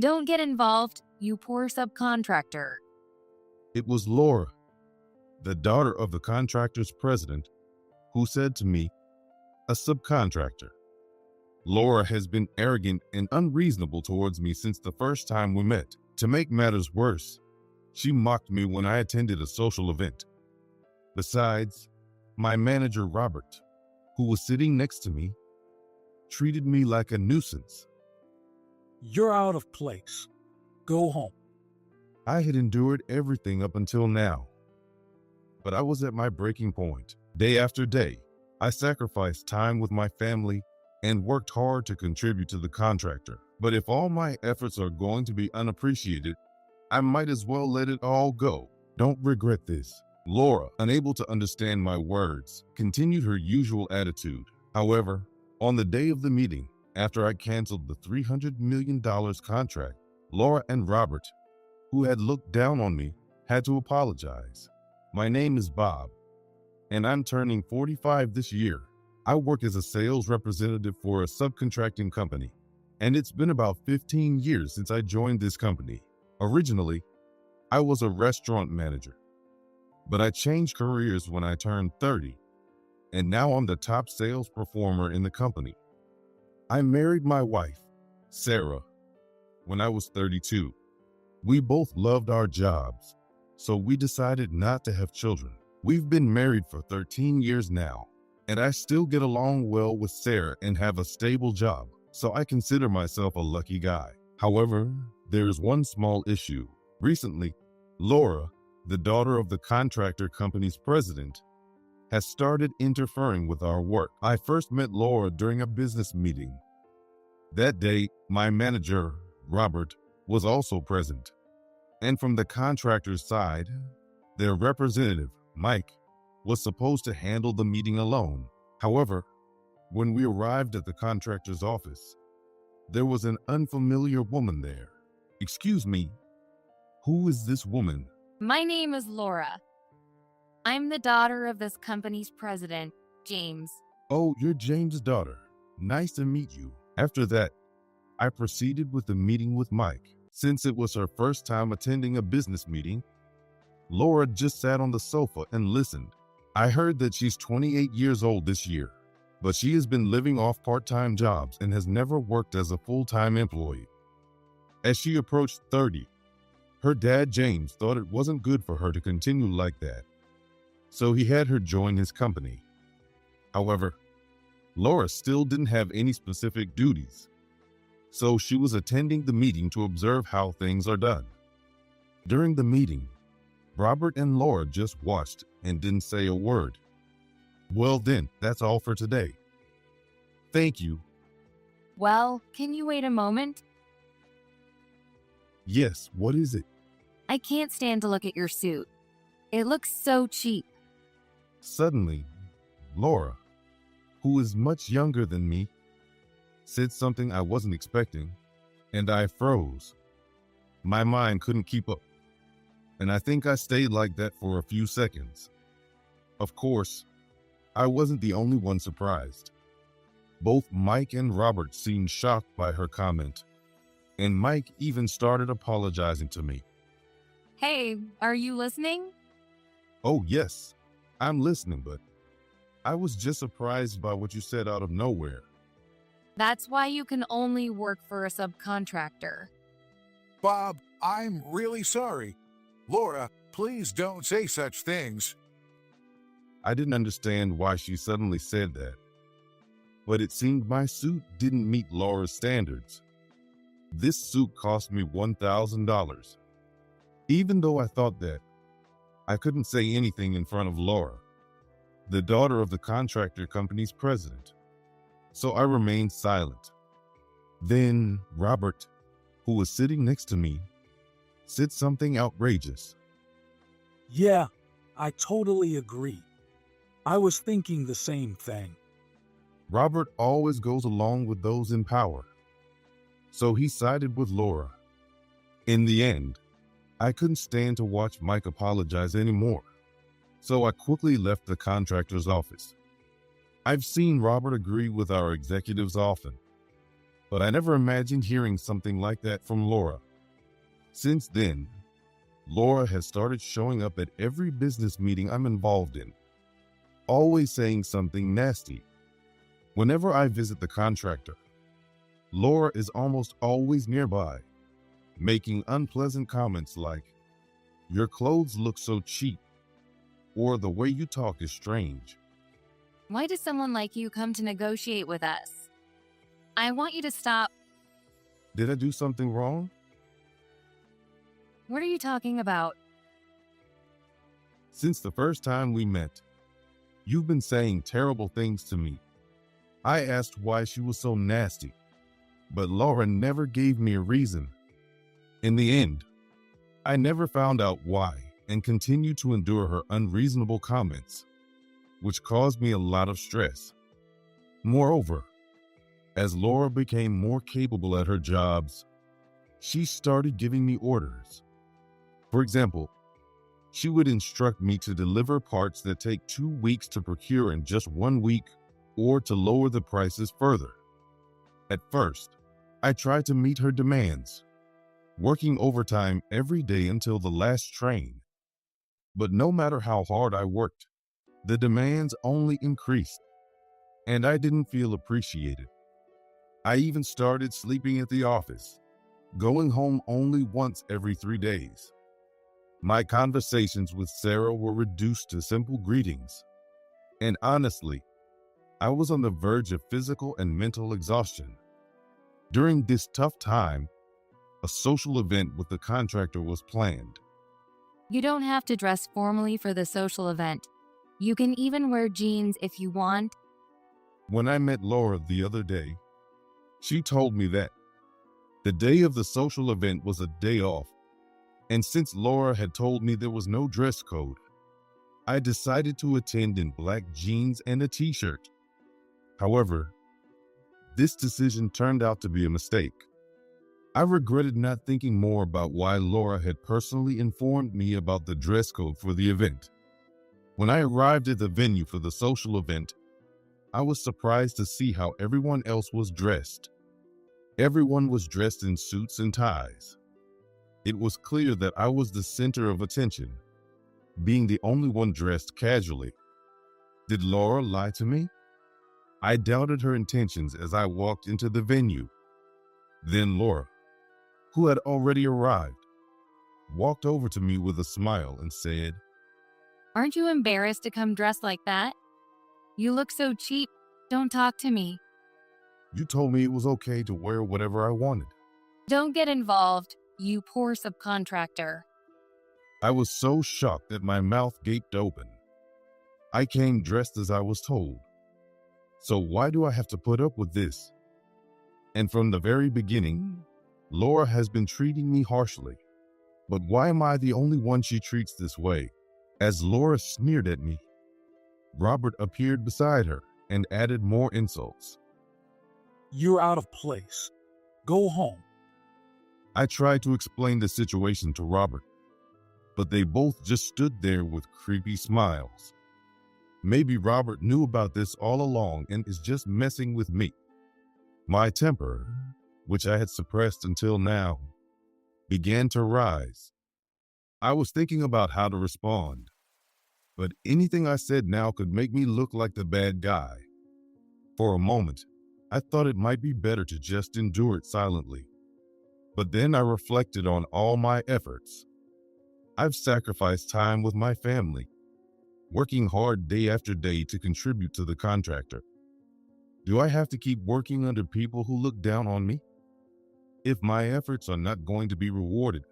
Don't get involved, you poor subcontractor. It was Laura, the daughter of the contractor's president, who said to me, "A subcontractor." Laura has been arrogant and unreasonable towards me since the first time we met. To make matters worse, she mocked me when I attended a social event. Besides, my manager, Robert, who was sitting next to me, treated me like a nuisance. You're out of place. Go home. I had endured everything up until now, but I was at my breaking point. Day after day, I sacrificed time with my family and worked hard to contribute to the contractor. But if all my efforts are going to be unappreciated, I might as well let it all go. Don't regret this. Laura, unable to understand my words, continued her usual attitude. However, on the day of the meeting, after I canceled the $300 million contract, Laura and Robert, who had looked down on me, had to apologize. My name is Bob, and I'm turning 45 this year. I work as a sales representative for a subcontracting company, and it's been about 15 years since I joined this company. Originally, I was a restaurant manager, but I changed careers when I turned 30, and now I'm the top sales performer in the company. I married my wife, Sarah, when I was 32. We both loved our jobs, so we decided not to have children. We've been married for 13 years now, and I still get along well with Sarah and have a stable job, so I consider myself a lucky guy. However, there is one small issue. Recently, Laura, the daughter of the contractor company's president, has started interfering with our work. I first met Laura during a business meeting. That day, my manager, Robert, was also present. And from the contractor's side, their representative, Mike, was supposed to handle the meeting alone. However, when we arrived at the contractor's office, there was an unfamiliar woman there. "Excuse me, who is this woman?" My name is Laura. I'm the daughter of this company's president, James. "Oh, you're James' daughter. Nice to meet you." After that, I proceeded with the meeting with Mike. Since it was her first time attending a business meeting, Laura just sat on the sofa and listened. I heard that she's 28 years old this year, but she has been living off part-time jobs and has never worked as a full-time employee. As she approached 30, her dad, James, thought it wasn't good for her to continue like that, so he had her join his company. However, Laura still didn't have any specific duties, so she was attending the meeting to observe how things are done. During the meeting, Robert and Laura just watched and didn't say a word. Well then, that's all for today. Thank you. Well, can you wait a moment? Yes, what is it? I can't stand to look at your suit. It looks so cheap. Suddenly, Laura, who is much younger than me, said something I wasn't expecting, and I froze. My mind couldn't keep up, and I think I stayed like that for a few seconds. Of course, I wasn't the only one surprised. Both Mike and Robert seemed shocked by her comment, and Mike even started apologizing to me. Hey, are you listening? "Oh yes, I'm listening, but I was just surprised by what you said out of nowhere." That's why you can only work for a subcontractor. Bob, I'm really sorry. Laura, please don't say such things. I didn't understand why she suddenly said that, but it seemed my suit didn't meet Laura's standards. This suit cost me $1,000. Even though I thought that, I couldn't say anything in front of Laura, the daughter of the contractor company's president, so I remained silent. Then Robert, who was sitting next to me, said something outrageous. Yeah, I totally agree. I was thinking the same thing. Robert always goes along with those in power, so he sided with Laura. In the end, I couldn't stand to watch Mike apologize anymore, so I quickly left the contractor's office. I've seen Robert agree with our executives often, But I never imagined hearing something like that from Laura. Since then, Laura has started showing up at every business meeting I'm involved in, always saying something nasty. Whenever I visit the contractor, Laura is almost always nearby, making unpleasant comments like, "Your clothes look so cheap," or "The way you talk is strange." Why does someone like you come to negotiate with us? I want you to stop. Did I do something wrong? What are you talking about? Since the first time we met, you've been saying terrible things to me. I asked why she was so nasty, but Laura never gave me a reason. In the end, I never found out why and continued to endure her unreasonable comments, which caused me a lot of stress. Moreover, as Laura became more capable at her jobs, she started giving me orders. For example, she would instruct me to deliver parts that take 2 weeks to procure in just 1 week, or to lower the prices further. At first, I tried to meet her demands, working overtime every day until the last train. But no matter how hard I worked, the demands only increased, and I didn't feel appreciated. I even started sleeping at the office, going home only once every 3 days. My conversations with Sarah were reduced to simple greetings, and honestly, I was on the verge of physical and mental exhaustion. During this tough time, a social event with the contractor was planned. You don't have to dress formally for the social event. You can even wear jeans if you want. When I met Laura the other day, she told me that the day of the social event was a day off, and since Laura had told me there was no dress code, I decided to attend in black jeans and a t-shirt. However, this decision turned out to be a mistake. I regretted not thinking more about why Laura had personally informed me about the dress code for the event. When I arrived at the venue for the social event, I was surprised to see how everyone else was dressed. Everyone was dressed in suits and ties. It was clear that I was the center of attention, being the only one dressed casually. Did Laura lie to me? I doubted her intentions as I walked into the venue. Then Laura, who had already arrived, walked over to me with a smile and said, Aren't you embarrassed to come dressed like that? You look so cheap. Don't talk to me. "You told me it was okay to wear whatever I wanted." Don't get involved, you poor subcontractor. I was so shocked that my mouth gaped open. I came dressed as I was told. So why do I have to put up with this? And from the very beginning, Laura has been treating me harshly. But why am I the only one she treats this way? As Laura sneered at me, Robert appeared beside her and added more insults. You're out of place. Go home. I tried to explain the situation to Robert, but they both just stood there with creepy smiles. Maybe Robert knew about this all along and is just messing with me. My temper, which I had suppressed until now, began to rise. I was thinking about how to respond, but anything I said now could make me look like the bad guy. For a moment, I thought it might be better to just endure it silently. But then I reflected on all my efforts. I've sacrificed time with my family, working hard day after day to contribute to the contractor. Do I have to keep working under people who look down on me? If my efforts are not going to be rewarded,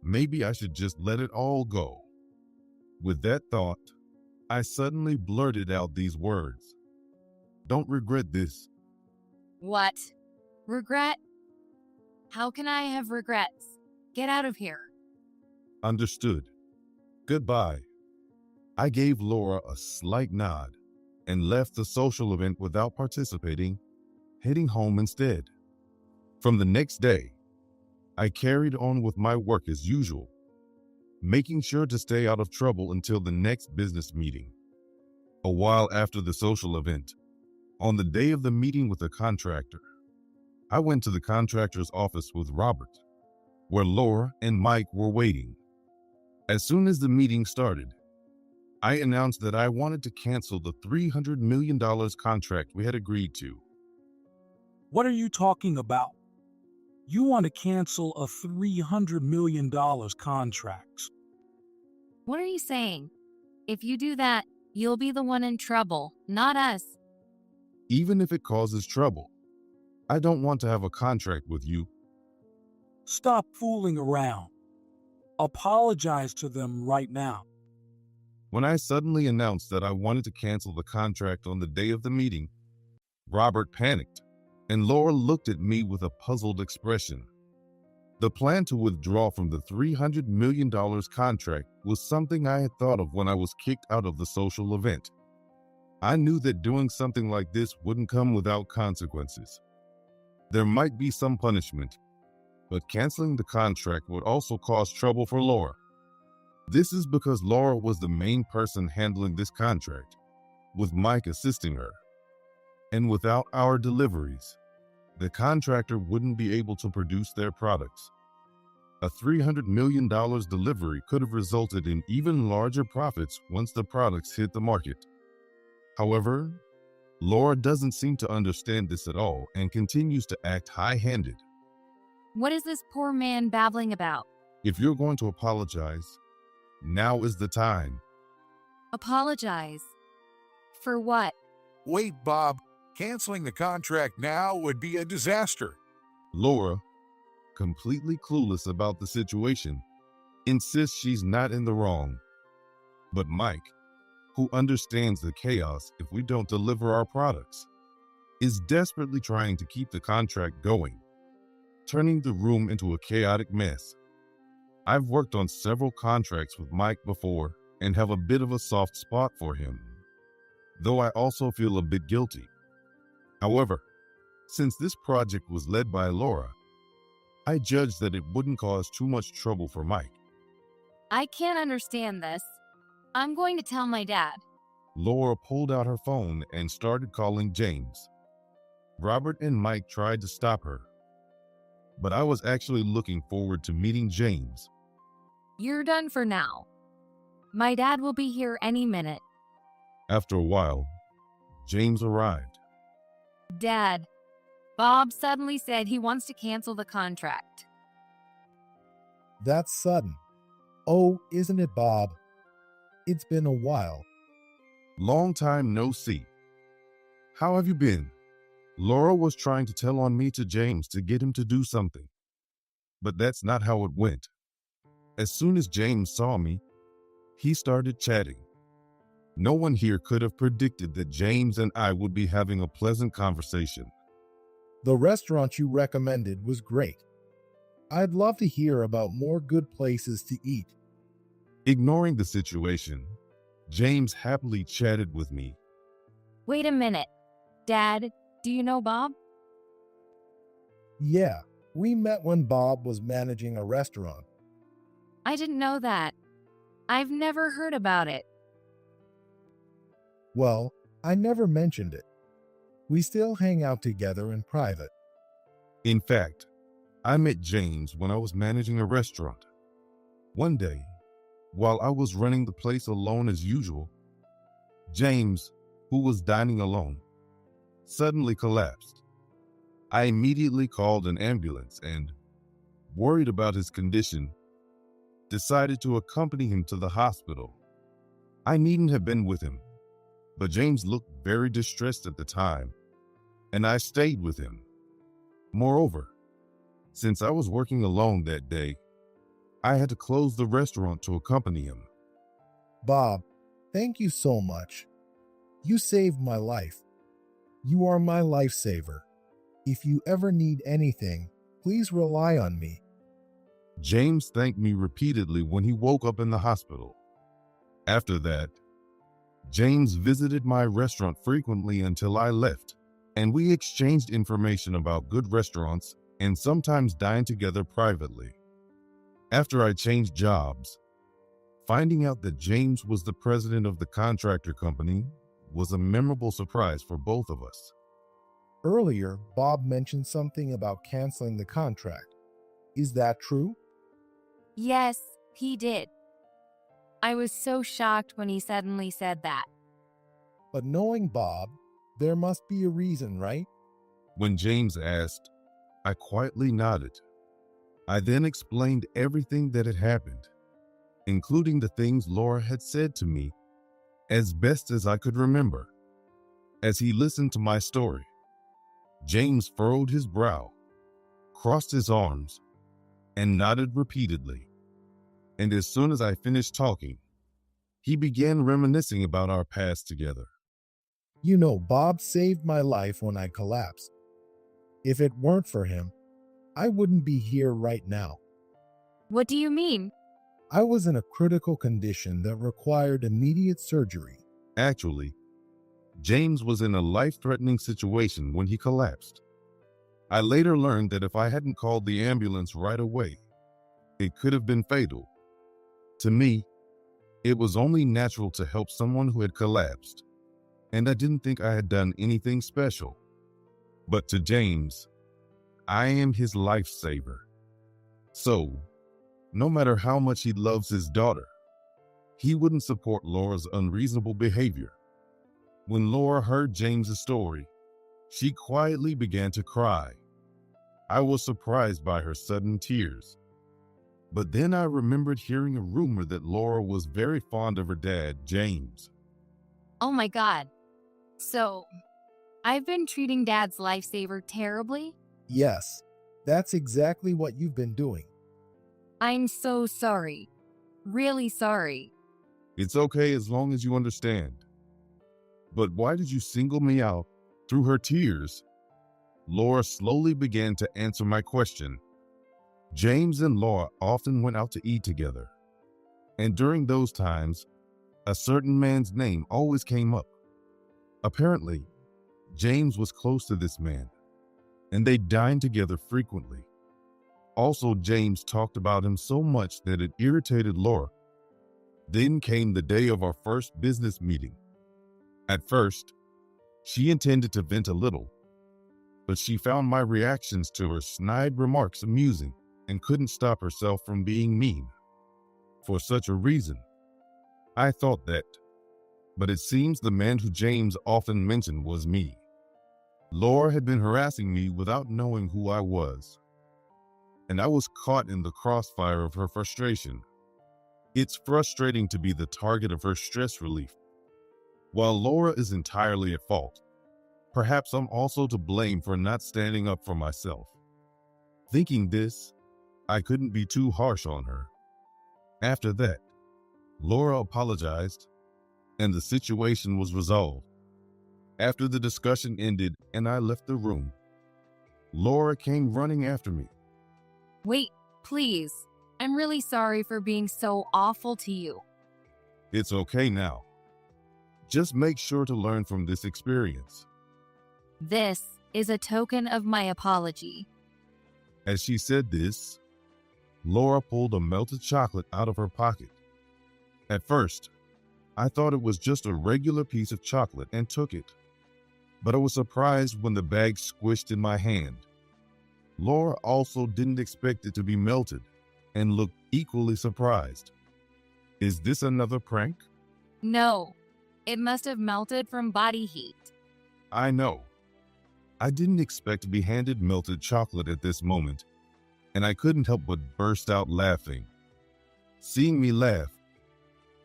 maybe I should just let it all go. With that thought, I suddenly blurted out these words. Don't regret this. What? Regret? How can I have regrets? Get out of here. Understood. Goodbye. I gave Laura a slight nod and left the social event without participating, heading home instead. From the next day, I carried on with my work as usual, making sure to stay out of trouble until the next business meeting. A while after the social event, on the day of the meeting with the contractor, I went to the contractor's office with Robert, where Laura and Mike were waiting. As soon as the meeting started, I announced that I wanted to cancel the $300 million contract we had agreed to. What are you talking about? You want to cancel a $300 million contract. What are you saying? If you do that, you'll be the one in trouble, not us. Even if it causes trouble, I don't want to have a contract with you. Stop fooling around. Apologize to them right now. When I suddenly announced that I wanted to cancel the contract on the day of the meeting, Robert panicked, and Laura looked at me with a puzzled expression. The plan to withdraw from the $300 million contract was something I had thought of when I was kicked out of the social event. I knew that doing something like this wouldn't come without consequences. There might be some punishment, but canceling the contract would also cause trouble for Laura. This is because Laura was the main person handling this contract, with Mike assisting her. And without our deliveries, the contractor wouldn't be able to produce their products. A $300 million delivery could have resulted in even larger profits once the products hit the market. However, Laura doesn't seem to understand this at all and continues to act high-handed. What is this poor man babbling about? If you're going to apologize, now is the time. Apologize. For what? Wait, Bob. Canceling the contract now would be a disaster. Laura, completely clueless about the situation, insists she's not in the wrong. But Mike, who understands the chaos if we don't deliver our products, is desperately trying to keep the contract going, turning the room into a chaotic mess. I've worked on several contracts with Mike before and have a bit of a soft spot for him, though I also feel a bit guilty. However, since this project was led by Laura, I judged that it wouldn't cause too much trouble for Mike. I can't understand this. I'm going to tell my dad. Laura pulled out her phone and started calling James. Robert and Mike tried to stop her, but I was actually looking forward to meeting James. You're done for now. My dad will be here any minute. After a while, James arrived. Dad, Bob suddenly said he wants to cancel the contract. That's sudden. Oh, isn't it, Bob? It's been a while. Long time no see. How have you been? Laura was trying to tell on me to James to get him to do something, but that's not how it went. As soon as James saw me, he started chatting. No one here could have predicted that James and I would be having a pleasant conversation. The restaurant you recommended was great. I'd love to hear about more good places to eat. Ignoring the situation, James happily chatted with me. Wait a minute. Dad, do you know Bob? Yeah, we met when Bob was managing a restaurant. I didn't know that. I've never heard about it. Well, I never mentioned it. We still hang out together in private. In fact, I met James when I was managing a restaurant. One day, while I was running the place alone as usual, James, who was dining alone, suddenly collapsed. I immediately called an ambulance and, worried about his condition, decided to accompany him to the hospital. I needn't have been with him, but James looked very distressed at the time, and I stayed with him. Moreover, since I was working alone that day, I had to close the restaurant to accompany him. Bob, thank you so much. You saved my life. You are my lifesaver. If you ever need anything, please rely on me. James thanked me repeatedly when he woke up in the hospital. After that, James visited my restaurant frequently until I left, and we exchanged information about good restaurants and sometimes dined together privately. After I changed jobs, finding out that James was the president of the contractor company was a memorable surprise for both of us. Earlier, Bob mentioned something about canceling the contract. Is that true? Yes, he did. I was so shocked when he suddenly said that. But knowing Bob, there must be a reason, right? When James asked, I quietly nodded. I then explained everything that had happened, including the things Laura had said to me, as best as I could remember. As he listened to my story, James furrowed his brow, crossed his arms, and nodded repeatedly. And as soon as I finished talking, he began reminiscing about our past together. You know, Bob saved my life when I collapsed. If it weren't for him, I wouldn't be here right now. What do you mean? I was in a critical condition that required immediate surgery. Actually, James was in a life-threatening situation when he collapsed. I later learned that if I hadn't called the ambulance right away, it could have been fatal. To me, it was only natural to help someone who had collapsed, and I didn't think I had done anything special. But to James, I am his lifesaver. So, no matter how much he loves his daughter, he wouldn't support Laura's unreasonable behavior. When Laura heard James's story, she quietly began to cry. I was surprised by her sudden tears. But then I remembered hearing a rumor that Laura was very fond of her dad, James. Oh my God. So, I've been treating Dad's lifesaver terribly? Yes, that's exactly what you've been doing. I'm so sorry. Really sorry. It's okay as long as you understand. But why did you single me out? Through her tears, Laura slowly began to answer my question. James and Laura often went out to eat together. And during those times, a certain man's name always came up. Apparently, James was close to this man, and they dined together frequently. Also, James talked about him so much that it irritated Laura. Then came the day of our first business meeting. At first, she intended to vent a little, but she found my reactions to her snide remarks amusing and couldn't stop herself from being mean. For such a reason, I thought that, but it seems the man who James often mentioned was me. Laura had been harassing me without knowing who I was, and I was caught in the crossfire of her frustration. It's frustrating to be the target of her stress relief. While Laura is entirely at fault, perhaps I'm also to blame for not standing up for myself. Thinking this, I couldn't be too harsh on her. After that, Laura apologized, and the situation was resolved. After the discussion ended and I left the room, Laura came running after me. Wait, please. I'm really sorry for being so awful to you. It's okay now. Just make sure to learn from this experience. This is a token of my apology. As she said this, Laura pulled a melted chocolate out of her pocket. At first, I thought it was just a regular piece of chocolate and took it. But I was surprised when the bag squished in my hand. Laura also didn't expect it to be melted and looked equally surprised. Is this another prank? No, it must have melted from body heat. I know. I didn't expect to be handed melted chocolate at this moment, and I couldn't help but burst out laughing. Seeing me laugh,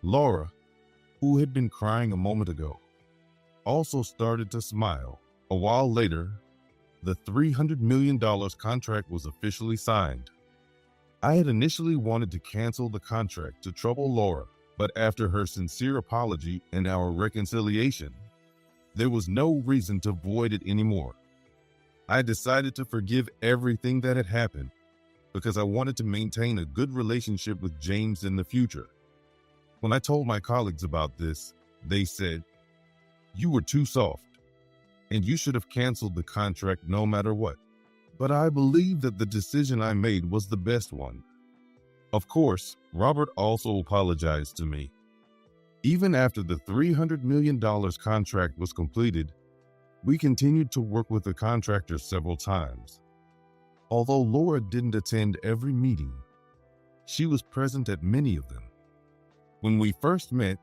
Laura, who had been crying a moment ago, also started to smile. A while later, the $300 million contract was officially signed. I had initially wanted to cancel the contract to trouble Laura, but after her sincere apology and our reconciliation, there was no reason to void it anymore. I decided to forgive everything that had happened because I wanted to maintain a good relationship with James in the future. When I told my colleagues about this, they said, "You were too soft, and you should have canceled the contract no matter what." But I believe that the decision I made was the best one. Of course, Robert also apologized to me. Even after the $300 million contract was completed, We continued to work with the contractor several times. Although Laura didn't attend every meeting, she was present at many of them. When we first met,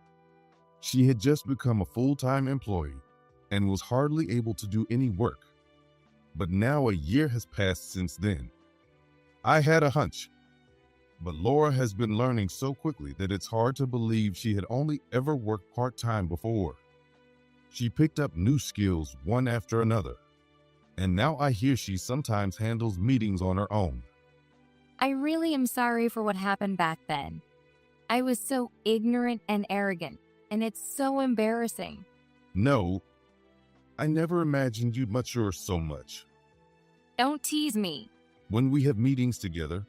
she had just become a full-time employee and was hardly able to do any work. But now a year has passed since then. I had a hunch, but Laura has been learning so quickly that it's hard to believe she had only ever worked part-time before. She picked up new skills one after another, and now I hear she sometimes handles meetings on her own. I really am sorry for what happened back then. I was so ignorant and arrogant, and it's so embarrassing. No, I never imagined you'd mature so much. Don't tease me. When we have meetings together,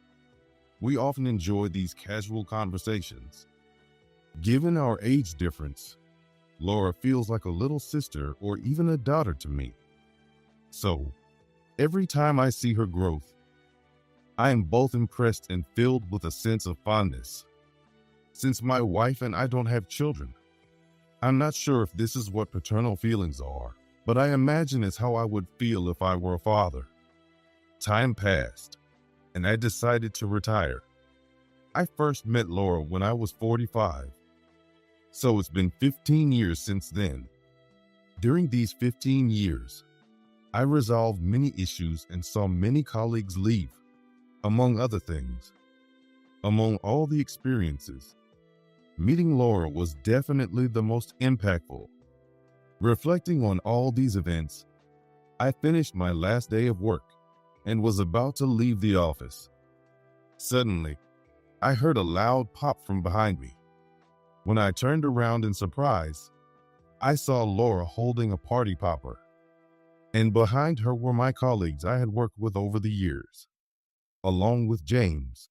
we often enjoy these casual conversations. Given our age difference, Laura feels like a little sister or even a daughter to me. So, every time I see her growth, I am both impressed and filled with a sense of fondness. Since my wife and I don't have children, I'm not sure if this is what paternal feelings are, but I imagine it's how I would feel if I were a father. Time passed, and I decided to retire. I first met Laura when I was 45, so it's been 15 years since then. During these 15 years, I resolved many issues and saw many colleagues leave, among other things. Among all the experiences, meeting Laura was definitely the most impactful. Reflecting on all these events, I finished my last day of work and was about to leave the office. Suddenly, I heard a loud pop from behind me. When I turned around in surprise, I saw Laura holding a party popper, and behind her were my colleagues I had worked with over the years, along with James.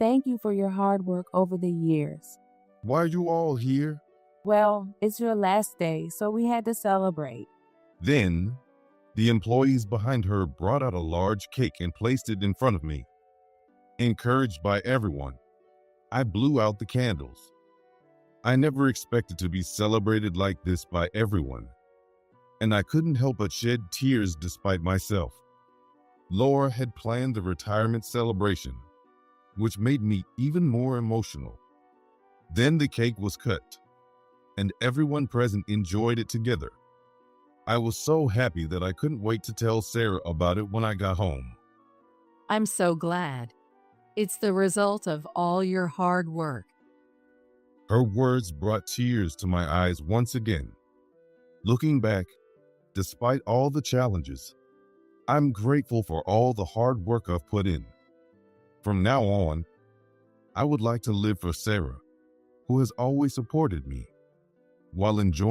Thank you for your hard work over the years. Why are you all here? Well, it's your last day, so we had to celebrate. Then, the employees behind her brought out a large cake and placed it in front of me. Encouraged by everyone, I blew out the candles. I never expected to be celebrated like this by everyone, and I couldn't help but shed tears despite myself. Laura had planned the retirement celebration, which made me even more emotional. Then the cake was cut, and everyone present enjoyed it together. I was so happy that I couldn't wait to tell Sarah about it when I got home. I'm so glad. It's the result of all your hard work. Her words brought tears to my eyes once again. Looking back, despite all the challenges, I'm grateful for all the hard work I've put in. From now on, I would like to live for Sarah, who has always supported me, while enjoying